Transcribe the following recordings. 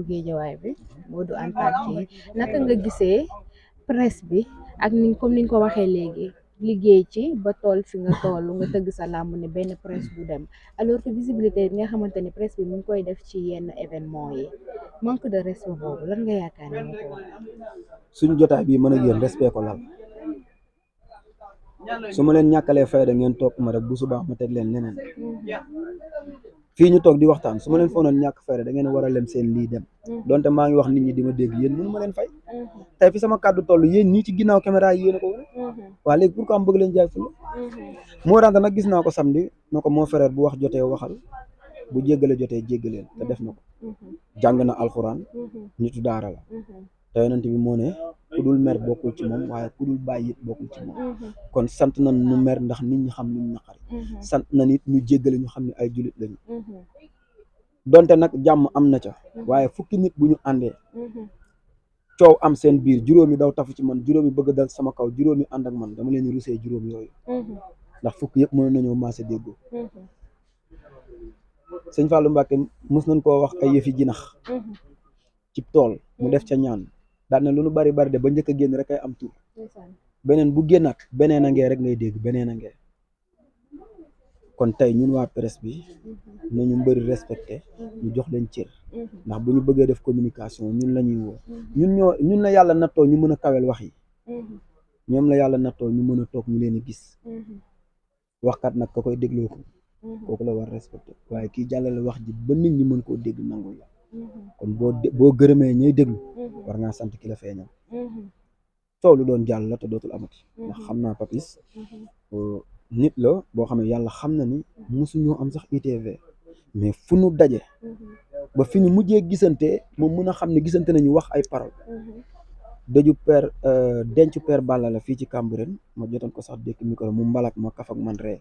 Géejawaay bi Modou Anta kii naka nga gisee presse bi ak ni comme ni nga ko waxee léegi liggéey ci ba tool fi nga toll nga tëgg sa làmb ne benn presse bu dem alors que visibilité bi nga xamante ni presse bi mu ngi koy def ci yenn événement yi manque de respect boobu lan nga yaakaar ne moo ko wax. suñu jotaay bii mën a yéen respect ko lal su ma leen ñàkkalee fayda ngeen topp ma rek bu subaa ma teg leen leneen fii ñu toog di waxtaan su ma leen foonoon ñàkk fayda da ngeen war a lem seen lii dem donte maa ngi wax nit ñi di ma dégg yéen mënu ma leen fay tey fi sama kàddu toll yéen ñii ci ginnaaw caméra yi yéen a ko wane waa léegi pourquoi am bëgg leen jaay fulla moo daan nag gis naa ko samedi na ko moo frère bu wax jotee waxal bu jéggale jotee jéggaleen te def na ko jàng na alxuraan nitu daara la te yonent bi moo ne ku dul mer bokkul ci moom waaye ku dul bàyyi it bokkul ci moom kon sant na nu mer ndax nit ñi xam niñ naqari sant na nit ñu jéggale ñu xam ne ay jullit lañu donte nag jàmm am na ca waaye fukki nit bu ñu àndee coow am seen biir juróomi daw tafu ci man juróomi bëgg dal sama kaw juróomi ànd ak man dama leen rusee juróom yooyu ndax fukki yëpp mën nañoo maase déggoo sëñ Fallou Mbacke mos nañ koo wax ay yëfi jinax ci tool mu def ca ñaan daal ne lu nu bari bari de ba njëkk a génn rek ay am tur beneen bu génnaat beneen a ngee rek ngay dégg beneen a ngee kon tey ñun waa presse bi nañu mbëri respecté ñu jox leen cër ndax bu ñu bëggee def communication ñun la ñuy woo ñun la yàlla nattoo ñu mën a kawel wax yi ñoom la yàlla nattoo ñu mën a toog ñu leen di gis waxkat nag ka koy dégloo ko kooku la war respecté waaye kii jàllale wax ji ba nit ñi mën koo dégg nangul la kon boo gërëmee ñuy déglu war ngaa sant ki la feeñal coow lu doon jàll la te dootul amati ndax xam naa Papis nit la boo xam ne yàlla xam na ni mosuñoo am sax ITV mais fu nu daje ba fi ñu mujjee gisante moom mën a xam ne gisante nañu wax ay parole dëju père dencu père Balla la fii ci Cambérène ma jotoon ko sax dékk micro mu mbalak ma kaf ak man ree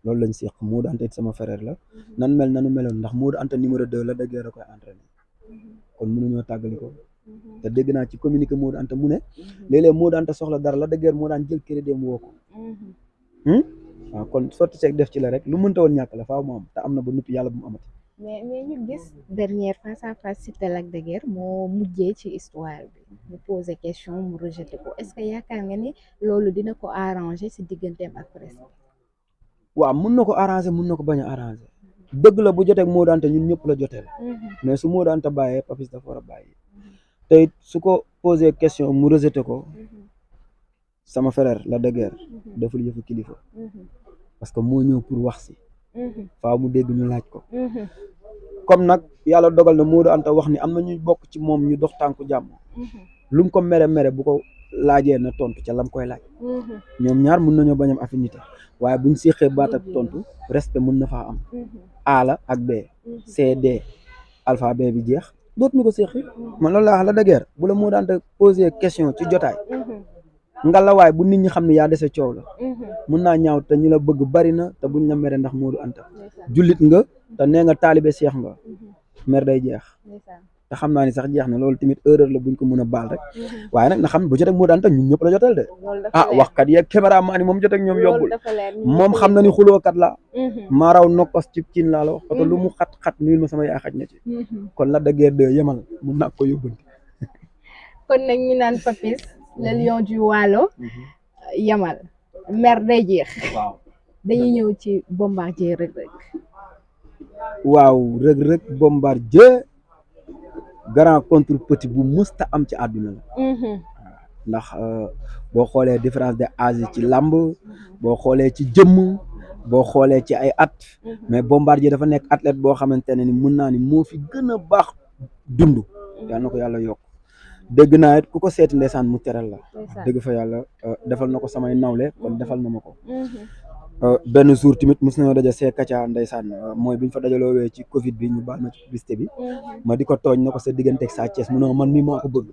loolu lañ seq Modou Anta sama frère la nan mel nanu meloon ndax Modou Anta numéro 2 la dëggee da koy entraîné kon mënuñoo tàggali ko te dégg naa ci communiqué Modou Anta mu ne léeg-léeg Modou Anta soxla dara la dëggeer moo daan jël crédit dem woo ko waaw kon sotti seeg def ci la rek lu mënta woon ñàkk la faaw mu am te am na ba noppi yàlla bu mu amati mais ñu gis dernière face à face Siteu Lac de Guiers moo mujjee ci histoire bi mu posé question mu rejeté ko est-ce que yaakaar nga ni loolu dina ko arrangé si digganteem ak presse bi waaw mun na ko arrangé mun na ko bañ a arrangé dëgg la bu joteeg Modou Anta ñun ñëpp la joteel mais su Modou Anta bàyyee Papis dafa war a bàyyi te it su ko posé question mu rejeté ko sama frère Lac de Guiers deful yëfu kilifa parce que moo ñëw pour wax si faaw mu dégg ñu laaj ko comme nag yàlla dogal na Modou Anta wax ni am na ñuy bokk ci moom ñu dox tànku jàmm lu mu ko mere mere bu ko laajee na tontu ca lam koy laaj ñoom ñaar mun nañoo bañ am affinité waaye buñ séqee baat ak tontu respect mun na faa am A la ak B C D alphabet bi jeex dootuñu ko séqi man loolu laa wax Lac de Guiers bu la Modou Anta posé question ci jotaay ngalawaay bu nit ñi xam ne yaa dese coow la mun naa ñaaw te ñu la bëgg bari na te buñ la mere ndax Modou Anta jullit nga te nee nga taalibe seex nga mer day jeex te xam naa ni sax jeex na loolu tamit erreur la buñ ko mën a baal rek waaye nag na xam bu joteeg Modou Anta ñun ñëpp la jotal de waxkat yeeg caméraman yi moom joteeg ñoom yombul moom xam na ni xulookat la maa raw nokkos ci cin laa la wax parce que lu mu xat-xat nuyul ma sama yaa xaj na ci kon Lac de Guiers 2 yemal mun naa ko yóbbanti kon nag ñu naan Papis le lion du Waalo yamal mer day jeex waaw dañuy ñëw ci Bombardier Reug Reug waaw Reug Reug Bombardier grand contre petit bu musta am ci àdduna la ndax boo xoolee différence de âge ci làmb boo xoolee ci jëmm boo xoolee ci ay at mais Bombardier dafa nekk athlète boo xamante ne ni mun naa ni moo fi gën a baax dund yal na ko yàlla yokk dégg naa it ku ko seeti ndeysaan mu teral la dëgg fa yàlla defal na ko samay nawle kon defal na ma ko benn jour tamit mos nañoo daje see Kacha ndeysaan mooy bi ñu fa dajaloowee ci Covid bi ñu baal ma ci publicité bi ma di ko tooñ na ko sa digganteeg Sa Thiès mu ne man mii maa ko bëgg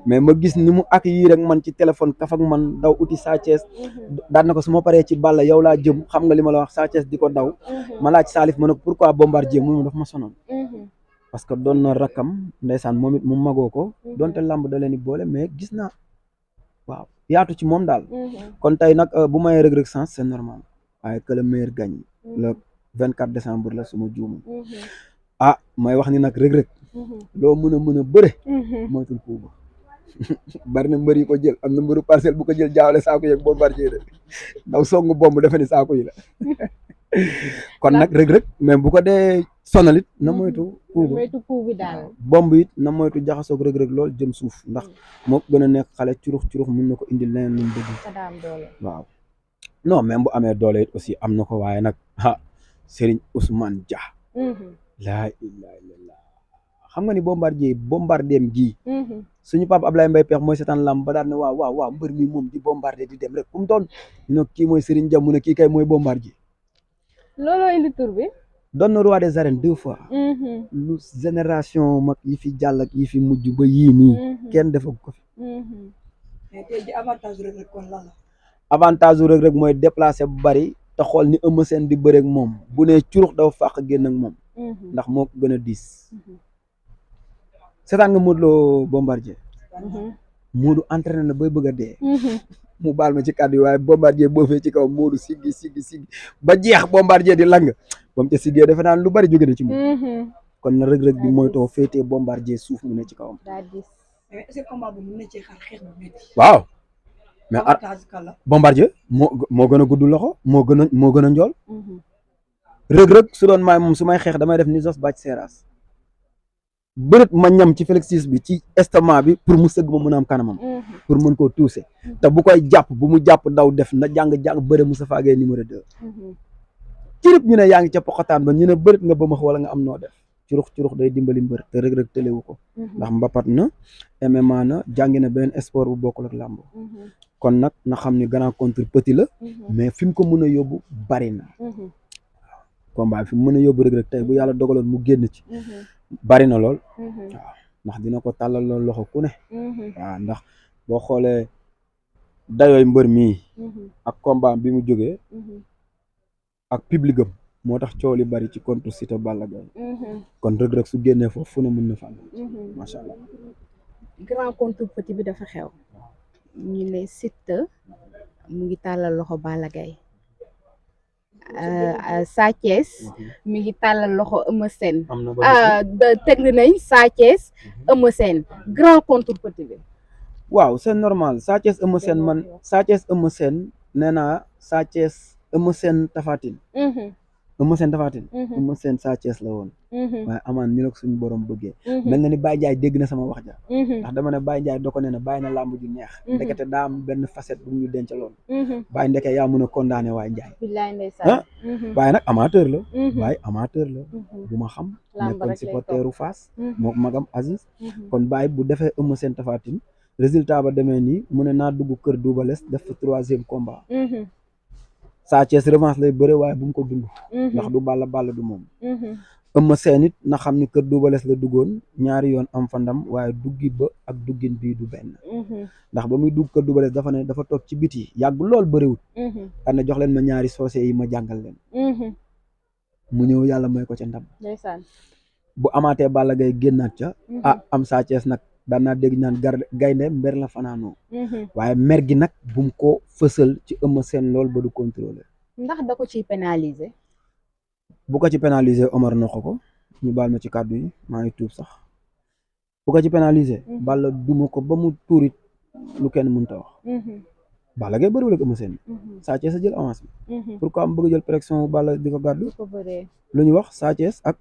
mais ma gis ni mu accueillir rek man ci téléphone kaf ak man daw uti Sa Thiès daan na ko su ma paree ci Balla yow laa jëm xam nga li ma la wax Sa Thiès di ko daw ma laaj Salif ma ne ko pourquoi Bombardier mu daf ma sonoon parce que doon na rakkam ndeysaan moom it mu magoo ko donte làmb da leen di boole mais gis naa waaw yaatu ci moom daal kon tey nag bu mayee Reug Reug sens c'est normal waaye que le meilleur gagne le 24 décembre la suma juumu may wax ni nag Reug Reug loo mën a bëre moytul coup ba bari na mbër yi ko jël am na mbëru Parcelles bu ko jël jaawale saako yeeg Bombardier de ndaw songu bomb defe ni saako yi la kon nag rëg-rëg même bu ko dee sonalit na moytu coup bi daal bomb it na moytu jaxasoog rëg-rëg lool jëm suuf ndax moo gën a nekk xale curux mun na ko indil leneen lu mu bëgg waaw non même bu amee doole it aussi am na ko waaye nag Serigne Ousmane Dia laa ilaaha illallaah xam nga ni bombardeem gii suñu papa Ablaye Mbaye Peex mooy seetaan lamb ba daal ne waaw mbër mi moom di bombardé di dem rek fu mu doon ñu kii mooy Serigne Dia mu ne kii kay mooy bombardier looloo indi tur bi doon na roi des arènes 2 fois lu génération mag yi fi jàll ak yi fi mujj ba yii nii kenn defag ko fi mais tey ji avantage Reug Reug kon lan la avantage u Reug Reug mooy déplacé bu bari te xool ni Eumeu Sène di bëreeg moom bu ne curux dafa fàq génn ak moom ndax moo ko gën a diis seetaan nga Modou Lo Bombardier Modou entraîné na bay bëgg a dee mu baal ma ci kàddu yi waaye Bombardier boo fee ci kaw Modou siggi ba jeex Bombardier di lang ba mu ca siggee defe naan lu bari jóge na ci moom kon na Reug Reug di moytoo féetee Bombardier suuf mu ne ci kawam mais est-ce que combat bu mën na cee xar xeex bu métti waaw mais avantage kan la Bombardier moo gën a gudd loxo moo gën a njool Reug Reug su doon maay moom su may xeex damay def ni Zos Bathie Seras bërët ma ñam ci flexus bi ci estomac bi pour mu sëgg ma mën a am kanamam pour mën koo tuuse te bu koy jàpp bu mu jàpp daw def na jàng bëre Moustapha Gueye numéro 2 cirib ñu ne yaa ngi ca poxataan ba ñu ne bërët nga ba max wala nga am noo def curux day dimbali mbër te Reug Reug tëlewu ko ndax mbapat na MMA na jàngi na beneen sport bu bokkul ak làmb kon nag na xam ni grand contre petit la mais fi mu ko mën a yóbbu bari na combat fi mu mën a yóbbu Reug Reug tey bu yàlla dogaloon mu génn ci bari na lool waaw ndax dina ko tàllal lool loxo ku ne waaw ndax boo xoolee dayooy mbër mii ak combat bi mu jógee ak public am moo tax coow li bari ci contre Siteu Balla Gaye kon Reug Reug su génnee foofu fu ne mën na fànn macha allah grand contre petit bi dafa xew ñu ne Siteu mu ngi tàllal loxo Balla Gaye Sa Thiès mi ngi tàllal loxo Eumeu Sène teg nañ Sa Thiès Eumeu Sène grand contre petit bi waaw c'est normal Sa Thiès Eumeu Sène man Sa Thiès Eumeu Sène nee naa Sa Thiès Eumeu Sène Tapha Tine Eumeu Sène Tapha Tine Eumeu Sène Sa Thiès la woon waaye amaan ni la ko suñu borom bëggee mel na ni Baye Ndiaye dégg na sama wax ja ndax dama ne Baye Ndiaye doo ko nee na bàyyi na làmb ju neex ndekete daa am benn facette bu ñu denc loon Baye ndeke yaa mën a condamné waaye Ndiaye waaye nag amateur la waaye amateur la bu ma xam nekkoon supporteru Fass moo magam Aziz kon Baye bu defee Eumeu Sène Tapha Tine résultat ba demee nii mu ne naa dugg kër Double Less def fa 3e combat Sa Thiès revanche lay bëre waaye bu mu ko dund ndax du Balla du moom Eumeu Sène it na xam ni kër Double Less la duggoon ñaari yoon am fa ndam waaye duggi ba ak duggin bii du benn ndax ba muy dugg kër Double Less dafa ne dafa toog ci biti yàgg lool bëriwut daan na jox leen ma ñaari soose yi ma jàngal leen mu ñëw yàlla may ko ca ndam bu amaatee Balla Gaye génnaat ca am Sa Thiès nag daan naa dégg naan gaynde mber la fanaanoo waaye mer gi nag bu mu ko fësal ci Eumeu Sène lool ba du contrôler ndax da ko ciy pénaliser bu ko ci pénaliser Omar noxo ko ñu baal ma ci kàddu yi maa ngi tuub sax bu ko ci pénaliser Balla duma ko ba mu tuurit lu kenn mënta wax Balla Gaye bëriwul ak Eumeu Sène Sa Thiès a jël avance bi pourquoi am bëgg jël pression Balla di ko gàddu lu ñu wax Sa Thiès ak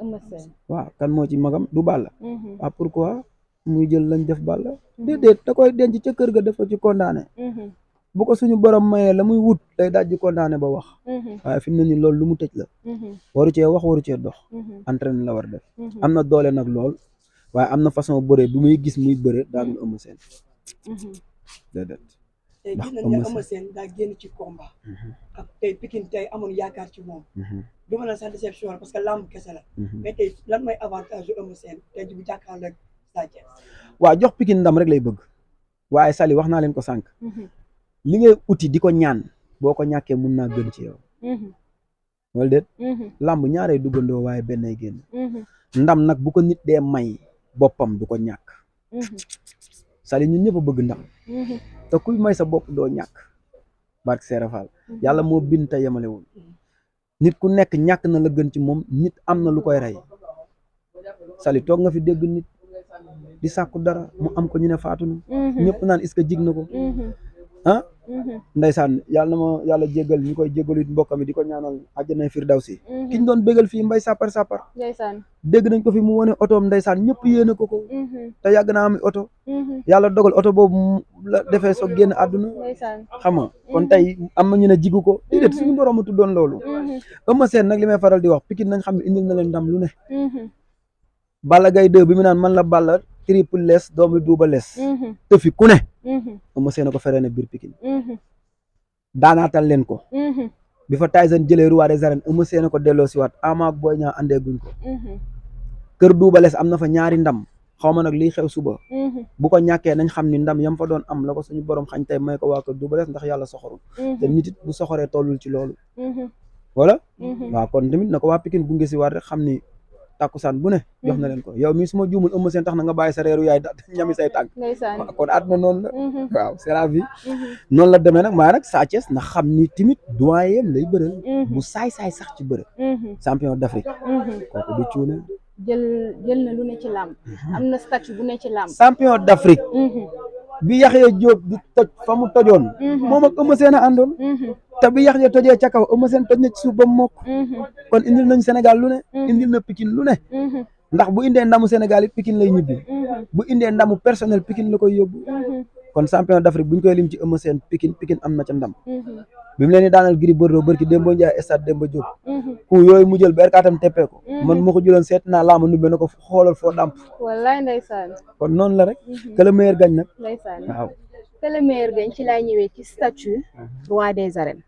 Eumeu Sène waaw kan moo ci magam du Balla pourquoi muy jël lañ def Balla déedéet da koy denc ca kër ga dafa ci condamné bu ko suñu borom mayee la muy wut day daaj ji condamné ba wax waaye fi mu ne nii loolu lu mu tëj la waru cee wax waru cee dox entraîné la war def am na doole nag lool waaye am na façon bëre bu muy gis muy bëre daanul Eumeu Sène déedéet tey gis nañ ne Eumeu Sène daa génn ci combat ak tey Pikine tey amoon yaakaar ci moom du ma la sax déception la parce que lamb kese la mais tey lan mooy avantage yu Eumeu Sène tey ji bu jàkkaarloo ak Sa Thiès waaw jox Pikine ndam rek lay bëgg waaye Sali wax naa leen ko sànq li ngay uti di ko ñaan boo ko ñàkkee mun naa gën ci yow wala déet lamb ñaaree duggandoo waaye bennay génn ndam nag bu ko nit dee may boppam du ko ñàkk Sali ñun ñëpp a bëgg ndam te kuy may sa bopp doo ñàkk barke Seera Fall yàlla moo bind te yemalewul nit ku nekk ñàkk na la gën ci moom nit am na lu koy rey Sali toog nga fi dégg nit di sàkku dara mu am ko ñu ne faatu na ñëpp naan est-ce que jig na ko ah ndeysaan yàlla na ma yàlla jéggal ñu koy jéggalu it mbokkam mi di ko ñaanal àjjana firdawsi ki ñu doon bégal fii mbay sàppar ndeysaan dégg nañ ko fi mu wane otoom ndeysaan ñëpp yéene ko te yàgg naa am oto yàlla dogal oto boobu mu la defee soog génn àdduna ndeysaan xam nga kon tey am na ñu ne jigu ko déedéet suñu borom a tuddoon loolu Eumeu Sène nag li may faral di wax Pikine nañ xam ne indil na leen ndam lu ne Balla Gaye 2 bi mu naan man la Balla Triple Less doomu Double Less te fi ku ne Eumeu Sène ko feree ne biir Pikine daanaatal leen ko bi fa Tyson jëlee roi des arènes Eumeu Sène ko delloo si waat Ama ak Boy Niang andee guñ ko kër Double Less am na fa ñaari ndam xaw ma nag liy xew suba bu ko ñàkkee nañ xam ni ndam yam fa doon am la ko suñu borom xañ tey may ko waa kër Double Less ndax yàlla soxorul te nit it bu soxoree tollul ci loolu wala waaw kon tamit na ko waa Pikine gunge si waat rek xam ni tàkkusaan bu ne jox na leen ko yow mii su ma juumul Eumeu Sène tax na nga bàyyi sa reeru yaay ñami say tànk kon àdduna noonu la waaw c'est la vie noonu la demee nag maa nag Sa Thiès na xam ni tamit doyen lay bëral bu saay-saay sax ci bëre champion d'Afrique kooku du cuune jël na lu ne ci làmb am na statut bu ne ci làmb champion d'Afrique bi Yaxya Jóob di toj fa mu tojoon moom ak Eumeu Sène a àndoon te bi Yaxya tojee ca kaw Eumeu Sène toj na ci suuf ba mu mokk kon indil nañ Sénégal lu ne indil na Pikine lu ne ndax bu indee ndamu Sénégal it Pikine lay ñibbi bu indee ndamu personnel Pikine la koy yóbbu kon champion d'Afrique buñ koy lim ci Eumeu Sène Pikine am na ca ndam bi mu leen di daanal Gris Bordeaux barki Demba Ndiaye stade Demba Diop ku yooyu mu jël berkaatam teppee ko man ma ko jëloon seet naa laama nubbe na ko xoolal foo damp wallaay ndeysaan kon noonu la rek que le meilleur gagne nag ndeysaan waaw que le meilleur gagne ci laay ñëwee ci statut roi des arènes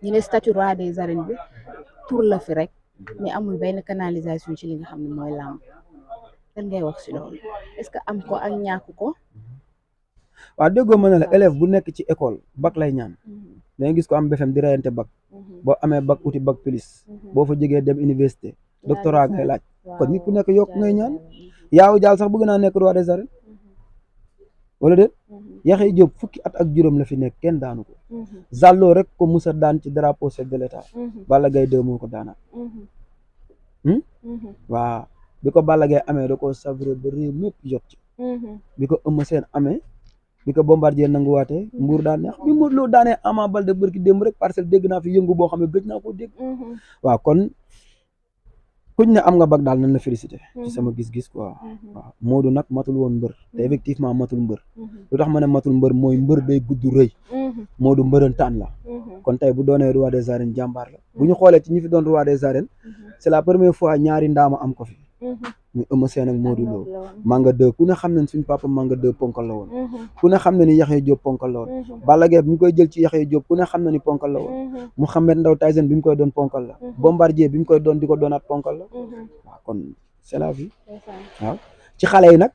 ñu ne statut roi des arènes bi tur la fi rek mais amul benn canalisation ci li nga xam ne mooy làmb lan ngay wax si loolu est-ce que am ko ak ñàkk ko waaw déggoo ma ne la élève bu nekk ci école bac lay ñaan danga gis ko am BFEM di reyante bac boo amee bac uti bac plus boo fa jógee dem université doctorat ngay laaj kon nit ku nekk yokk ngay ñaan yaaw jaal sax bëgg naa nekk roi des arènes wala déet Yaxya Jóob fukki at ak juróom la fi nekk kenn daanu ko Zallo rek ko musa daan ci drapeau chef de l'état Balla Gaye 2 moo ko daanaat waaw bi ko Balla Gaye amee da ko savré ba réew mépp jot ci bi ko Eumeu Sène amee bi ko Bombardier nanguwaatee Mbour daan neex bi Modou Lo daanee Ama Baldé bërki démb rek Parcelles dégg naa fi yëngu boo xam ne gëj naa koo dégg waaw kon kuñ ne am nga bag daal nañ la félicité ci sama gis-gis quoi waaw Modou nag matul woon mbër te effectivement matul mbër lu tax ma ne matul mbër mooy mbër day gudd rëy Modou mbërëntaan la kon tey bu doonee roi des arènes jàmbaar la bu ñu xoolee ci ñi fi doon roi des arènes c'est la première fois ñaari ndaama am ko fi muy Eumeu Sène ak Modou Lo Manga 2 ku ne xam ne suñ papa Manga 2 ponkal la woon ku ne xam ne ni Yaxya Jóob ponkal la woon Balla Gaye bi ñu koy jël ci Yaxya Jóob ku ne xam ne ni ponkal la woon Mouhamed Ndaw Tyson bi mu koy doon ponkal la Bombardier bi mu koy doon di ko doonaat ponkal la waaw kon c'est la vie waaw ci xale yi nag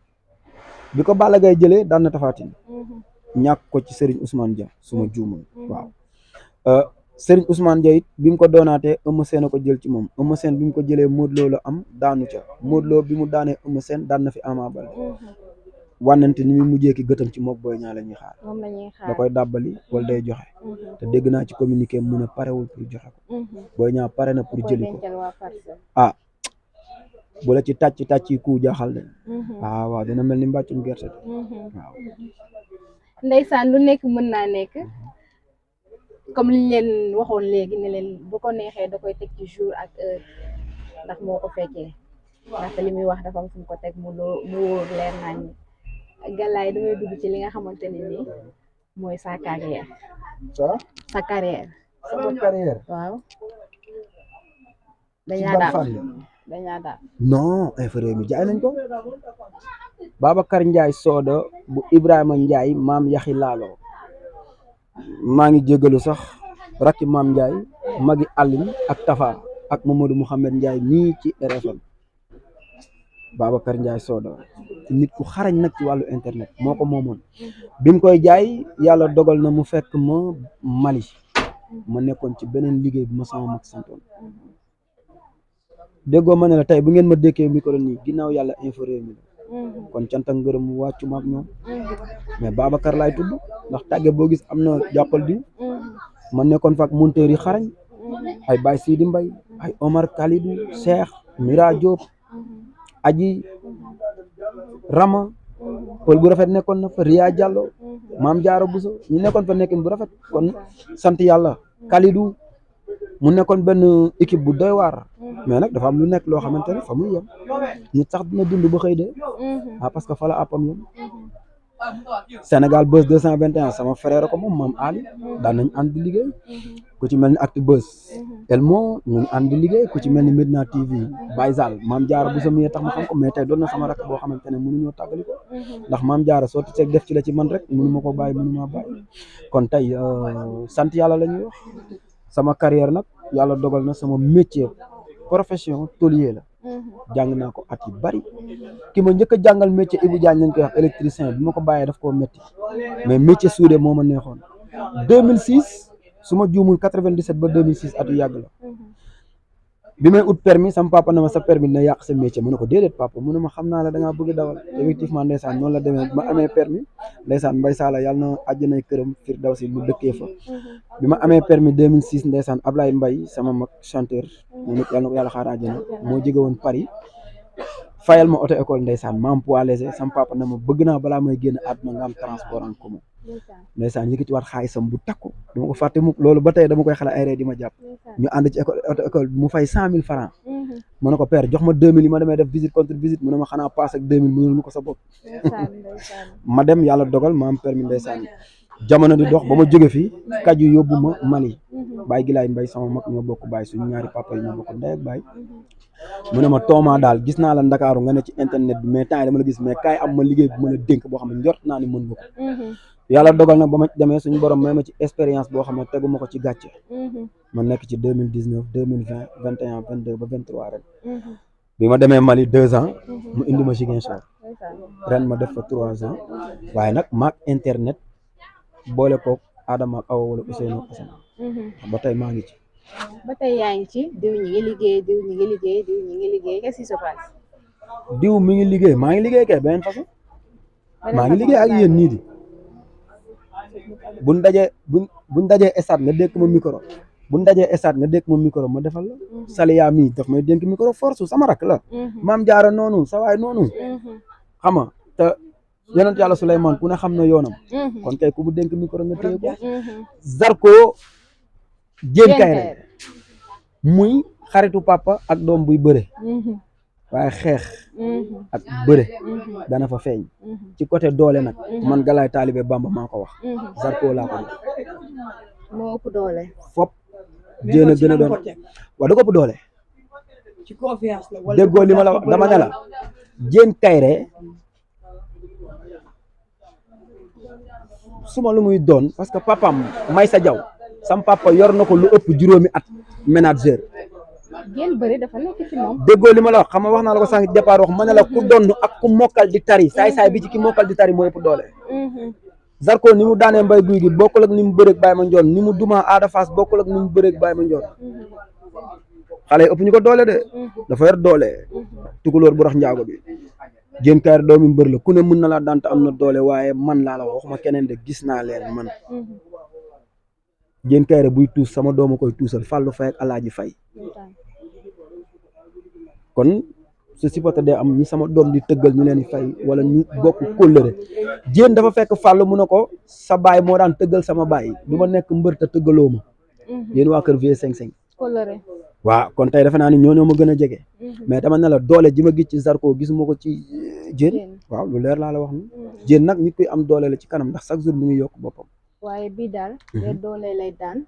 bi ko Balla Gaye jëlee daan na Tapha Tine ñàkk ko ci Serigne Ousmane Dia suma juumul waaw Serigne Ousmane Dia it bi mu ko doonaatee Eumeu Sène ko jël ci moom Eumeu Sène bi mu ko jëlee Modou Lo la am daanu ca Modou Lo bi mu daanee Eumeu Sène daan na fi Ama Baldé wànnante ni muy mujjee ki gëtam ci mook Boy Niang la ñuy xaar da koy dàbbali wala day joxe te dégg naa ci communiqué mu ne parewul pour joxe ko Boy Niang pare na pour jëli ko ah bu la ci tàcc yi ku jaaxal de waaw dina mel ni mbàccum gerte waaw ndeysaan lu nekk mën naa nekk comme liñ leen waxoon léegi ne leen bu ko neexee da koy teg ci jour ak heure ndax moo ko fekkee ndaxte li muy wax dafa am fu mu ko teg mu wóor leer nañ gàllaay damay dugg ci li nga xamante ne nii mooy sa carrière sa carrière sama carrière waaw dañaa daal non inférieur mi jaay nañ ko Babacar Ndiaye Soda bu Ibrahima Ndiaye maam yaxi laalo maa ngi jégalu sax rakki maam Ndiaye magi Aline ak Tafa ak Mamadou Mouhamed Ndiaye nii ci RFM Babacar Ndiaye Soda nit ku xarañ nag ci wàllu internet moo ko moomoon bi mu koy jaay yàlla dogal na mu fekk ma Mali ma nekkoon ci beneen liggéey bi ma sama mag santoon déggoo ma ne la tey bu ngeen ma dékkee micro nii ginnaaw yàlla inférieur mi la kon cant ak ngërëm wàccu ma ak ñoom mais Babacar laay tudd ndax tàgge boo gis am na jàppal diw ma nekkoon fa ak monteur yi xarañ ay Baye Sidi Mbaye ay Omar Kalidou Cheikh Mira Diop Aji Rama pël bu rafet nekkoon na fa Ria Diallo Maam Jaara Buso ñu nekkoon fa nekkin bu rafet kon sant yàlla Kalidou mu nekkoon benn équipe bu doy waar mais nag dafa am lu nekk loo xamante ne fa muy yem nit sax dina dund ba xëy de parce que fa la àppam yem Sénégal Buzz 221 sama frère ko moom Maam Ali daan nañ ànd di liggéey ku ci mel ni Actu Buzz Elmo ñu ngi ànd di liggéey ku ci mel ni Medina TV Baye Zal Maam Jaara bu sama tax ma xam ko mais tey doon na sama rakk boo xamante ne mënuñoo tàggali ko ndax Maam Jaara soo teg def ci la ci man rek mënu ma ko bàyyi mënu maa bàyyi kon tey sant yàlla la ñuy wax sama carrière nag yàlla dogal na sama métier profession tôlier la jàng naa ko at yu bari ki ma njëkk a jàngal métier Ibou Diagne lañ koy wax électricien bi ma ko bàyyee daf koo métti mais métier soudé moo ma neexoon 2006 su ma juumul 97 ba 2006 at yu yàgg la bi may ut permis sama papa na ma sa permis dina yàq sa métier mu ne ko déedéet papa mu ne ma xam naa la da ngaa bëgg dawal effectivement ndeysaan noonu la demee ma amee permis ndeysaan Mbay Saala yàlla na àjjanay këram Firdawsi lu dëkkee fa bi ma amee permis 2006 ndeysaan Ablaye Mbay sama mag chanteur moom it yàlla na ko yàlla xaar àjjana moo jóge woon Paris fayal ma auto école ndeysaan ma am poids léger sama papa na ma bëgg naa balaa may génn àdduna nga am transport en commun ndeysaan yëkkati waat xaalisam bu takku dama ko fàtte mukk loolu ba tey dama koy xale ay ree di ma jàpp ñu ànd ci école bi mu fay 100 000 francs mu ne ko père jox ma 2000 yi ma demee def visite contre visite mu ne ma xanaa paas ak 2000 mënul mu ko sa bopp ma dem yàlla dogal ma am permis ndeysaan jamono di dox ba ma jóge fii kaju yóbbu ma Mali Baye Gilaay Mbay sama mag ñoo bokk baay suñu ñaari papa yi ñoo bokk ndey ak baay mu ne ma Tooma daal gis naa la Ndakaaru nga ne ci internet bi mais temps yi dama la gis mais kaay am ma liggéey bu mën a dénk boo xam ne njort naa ni mën nga ko yàlla dogal nag ba ma demee suñu borom may ma ci expérience boo xam ne tegu ma ko ci gàcce ma nekk ci 2019 2020 21 22 ba 23 ren bi ma demee Mali 2 ans mu indi ma Ziguinchor ren ma def fa 3 ans waaye nag maak internet boole koog Adama ak Awa wala Ousseynou Assane ba tey maa ngi ci ba tey yaa ngi ci diw ñi ngi liggéey diw ñi ngi liggéey diw ñi ngi liggéey qu'est-ce qui se passe diw mi ngi liggéey maa ngi liggéey kay beneen façon maa ngi liggéey ak yéen nii di buñ dajee stade nga dékk ma micro buñ dajee stade nga dékk ma micro ma defal la Saliya mii daf may dénk micro force sama rak la Maam Jaara noonu sa waay noonu xam nga te yonent yàlla Souleymane ku ne xam na yoonam kon kay ku bu dénk micro nga téye ko Zarko Diène Kaïré muy xaritu papa ak doom buy bëre waaye xeex ak bëre dana fa feeñ ci côté doole nag man Galaay Taalibe Bamba maa ko wax Zarko laa ko jox moo ëpp doole fop Diène a gën a doon waaw da ko ëpp doole ci confiance la wala déggoo li ma la wax dama ne la Diène Kaïré suma lu muy doon parce que papam Maysa Jaw sam papa yor na ko lu ëpp juróomi at manager Diène bëri dafa nekk ci moom déggoo li ma la wax xam nga wax naa la ko sànq départ wax ma ne la ku donn ak ku mokkal di tari saay bi ci ki mokkal di tari moo ëpp doole Zarko ni mu daanee Mbay Guy gi bokkul ak ni mu bëreeg Baye Mandione ni mu duma Ada Fass bokkul ak ni mu bëreeg Baye Mandione xale yi ëpp ñu ko doole de dafa yor doole tukulóor bu rax njaago bi Diène Kaïré doomi mbër la ku ne mën na laa daan te am na doole waaye man laa la waxuma keneen de gis naa leen man Diène Kaïré buy tuus sama dooma koy tuusal Fallou Faye ak Alaaji Faye kon su supporter dee am ñi sama doom di tëggal ñu leen di fay wala ñu bokk kóllëre Diène dafa fekk Fallou mu ne ko sa baay moo daan tëggal sama baay du ma nekk mbër te tëggaloo ma yéen waa kër V55 kóllëre waaw kon tey defe naa ni ñoo ma gën a jege mais dama ne la doole ji ma gis ci Zarko gisuma ko ci Diène waaw lu leer laa la wax ni Diène nag nit koy am doole la ci kanam ndax chaque jour mu ngi yokk boppam waaye bii daal de doole lay daan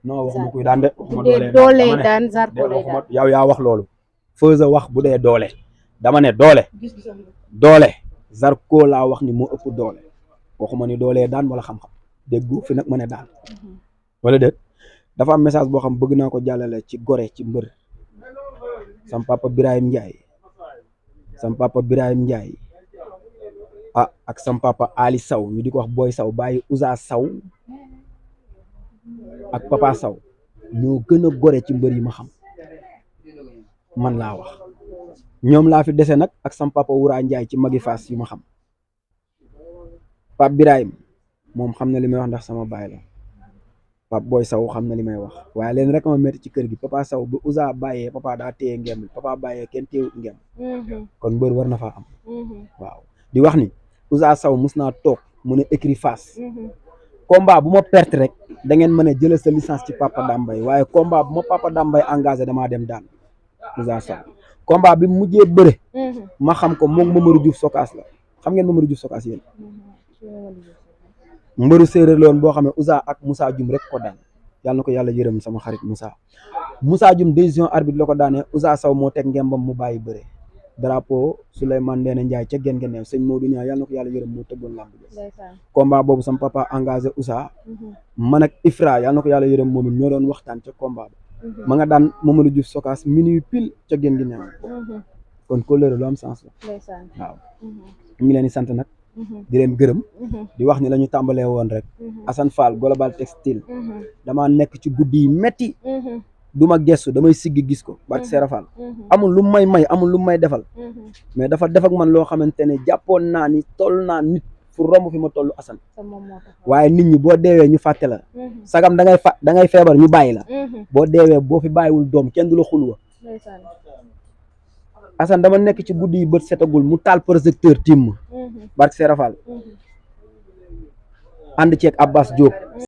non waxuma kuy daan de bu dee doole daan Zarko lay daan yow yaa wax loolu Feuza wax bu dee doole dama ne doole gis-gisam la doole Zarko laa wax ni moo ëpp doole waxuma ni doolee daan wala xam-xam déggu fi nag ma ne daan wala déet dafa am message boo xam bëgg naa ko jàllale ci gore ci mbër sam papa Birahim Ndiaye ak sam papa Ali Saw ñu di ko wax Boy Saw bàyyi Ousa Saw ak Papa Saw ñoo gën a gore ci mbër yi ma xam man laa wax ñoom laa fi dese nag ak sam papa Wura Ndiaye ci magi Fass yi ma xam Pape Birahim moom xam na li may wax ndax sama baay la Pape Boy Sow xam na li may wax waaye leen rek ma métti ci kër gi Papa Sow bu Ouza bàyyee papa daa téye ngem papa bàyyee kenn téyewut ngem kon mbër war na faa am waaw di wax ni Ouza Sow mus naa toog mu ne écrit face combat bu ma perte rek da ngeen mën a jëlee sa licence ci Papa Dambay waaye combat bu ma Papa Dambay engagé damaa dem daan Ouza Sow combat bi mujjee bëre ma xam ko moom Mamadou Diouf Sokaas la xam ngeen Mamadou Diouf Sokaas yéen mbëru séeréer la woon boo xam ne Ouza ak Moussa Dioum rek ko daan yàlla na ko yàlla yërëm sama xarit Moussa Dioum décision arbitre la ko daanee Ouza Sow moo teg ngembam mu bàyyi bëre drapeau Souleymane Ndéné Ndiaye ca gen geneew sëñ Modou Niang yàlla na ko yàlla yërëm moo tëggoon lamb bi combat boobu sama papa engagé Ouza man ak Ifra yàlla na ko yàlla yërëm moom it ñoo doon waxtaan ca combat ba ma nga daan Mamadou Diouf Sokaas minuit pile ca gen geneew kon kóllëre lu am sens la waaw ñu ngi leen di sant nag di leen gërëm di wax ni la ñu tàmbalee woon rek Assane Fall Global Textile dama nekk ci guddi yi metti du ma gestu damay siggi gis ko barke Seera Fall amul lu may amul lu may defal mais dafa def ak man loo xamante ne jàppoon naa ni toll naa nit fu romb fi ma toll Assane waaye nit ñi boo deewee ñu fàtte la sagam da ngay feebar ñu bàyyi la boo deewee boo fi bàyyiwul doom kenn du la xulwa Assane dama nekk ci guddi yi bët setagul mu taal projecteur tiim ma barke Seera Fall ànd ceeg Abbas Diop